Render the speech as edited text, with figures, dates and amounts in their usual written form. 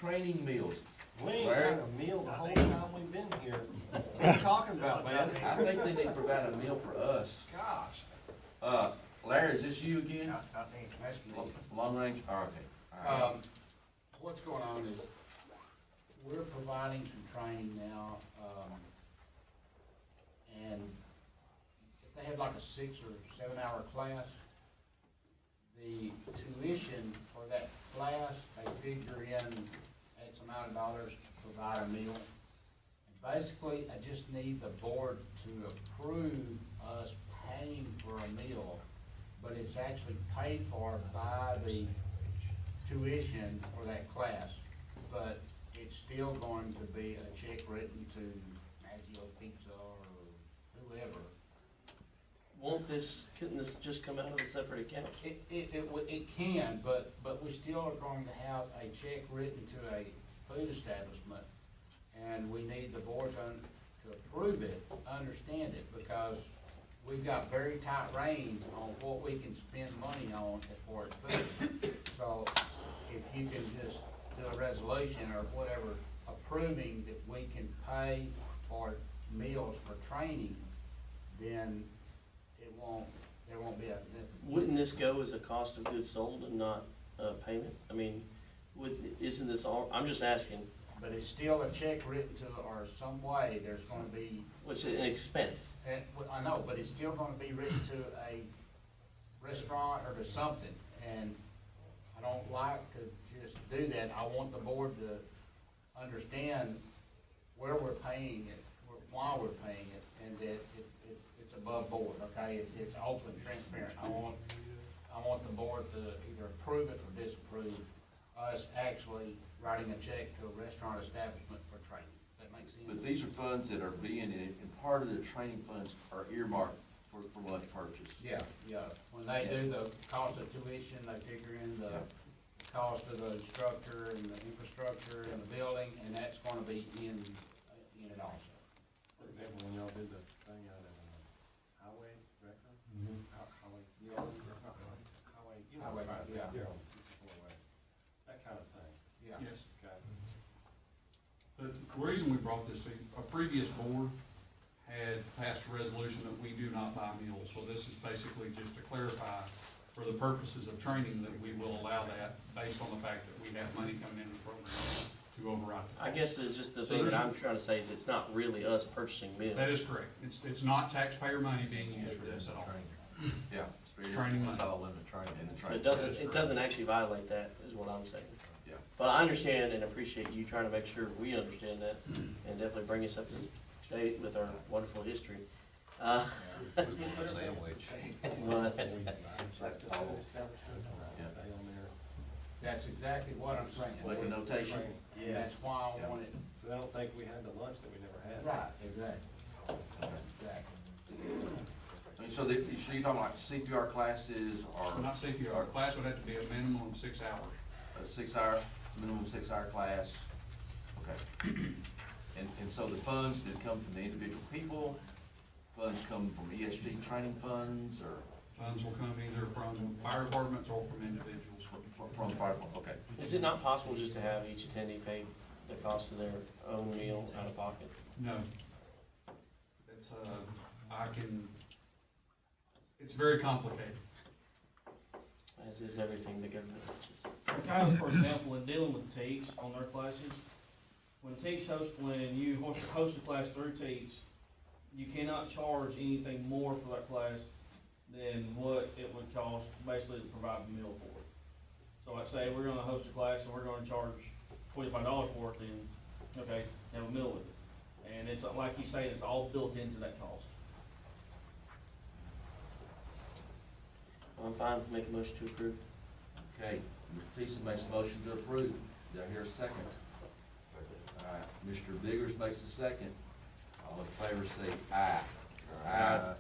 training meals. We ain't Larry? had a meal the whole time we've been here. What are you talking about, man? I think they need to provide a meal for us. Gosh. Larry, is this you again? That's me. Long range, oh, okay. All right. What's going on is, we're providing some training now, and if they have like a 6 or 7 hour class, the tuition for that class, they figure in X amount of dollars to provide a meal. And basically, I just need the board to approve us paying for a meal, but it's actually paid for by the tuition for that class. But it's still going to be a check written to Maggio Pizza or whoever. Couldn't this just come out of a separate account? It can, but we still are going to have a check written to a food establishment, and we need the board to approve it, understand it, because we've got very tight reins on what we can spend money on as far as food. So if you can just do a resolution or whatever approving that we can pay for meals for training, then there won't be a. Wouldn't this go as a cost of goods sold and not payment? I mean, isn't this all, I'm just asking. But it's still a check written to, or some way, there's gonna be. Which is an expense. I know, but it's still gonna be written to a restaurant or to something, and I don't like to just do that. I want the board to understand where we're paying it, why we're paying it, and that it's above board, okay? It's open, transparent. I want the board to either approve it or disapprove us actually writing a check to a restaurant establishment for training. That makes sense? But these are funds that are being, and part of the training funds are earmarked for lunch purchase. Yeah. When they do the cost of tuition, they figure in the cost of the instructor and the infrastructure and the building, and that's gonna be in it also. For example, when y'all did the thing out of highway, director? Highway, Yeah. highway, you know, Highway, right, yeah. that kind of thing. Yeah. Yes. Okay. The reason we brought this to you, a previous board had passed a resolution that we do not buy meals. So this is basically just to clarify, for the purposes of training, that we will allow that based on the fact that we have money coming in the program to override the cost. I guess it's just the So thing that there's- I'm trying to say is it's not really us purchasing meals. That is correct. It's not taxpayer money being used for this at all. Yeah. Training money. It's all in the training. So it doesn't actually violate that, is what I'm saying. Yeah. But I understand and appreciate you trying to make sure we understand that, and definitely bring us up to date with our wonderful history. Sandwich. But That's exactly what I'm saying. Like a notation. And that's why I want it. So I don't think we had the lunch that we never had. Right, exactly. And so you're talking like CPR classes or Not CPR. Our class would have to be a minimum of 6 hours. a 6 hour, minimum 6 hour class? Okay. And so the funds did come from the individual people, funds come from ESG training funds, or Funds will come either from fire departments or from individuals. from fire department? Okay. is it not possible just to have each attendee pay the cost of their own meal out of pocket? No. It's very complicated. As is everything the government touches. Kind of, for example, in dealing with TEACs on their classes, when you host a class through TEACs, you cannot charge anything more for that class than what it would cost basically to provide the meal for it. So like say we're gonna host a class and we're gonna charge $25 for it, then, okay, have a meal with it. And it's like you say, it's all built into that cost. I'm fine, make a motion to approve. Okay, Mr. Thiessen makes a motion to approve. Do I hear a second? All right, Mr. Biggers makes a second. All in favor say aye. Aye.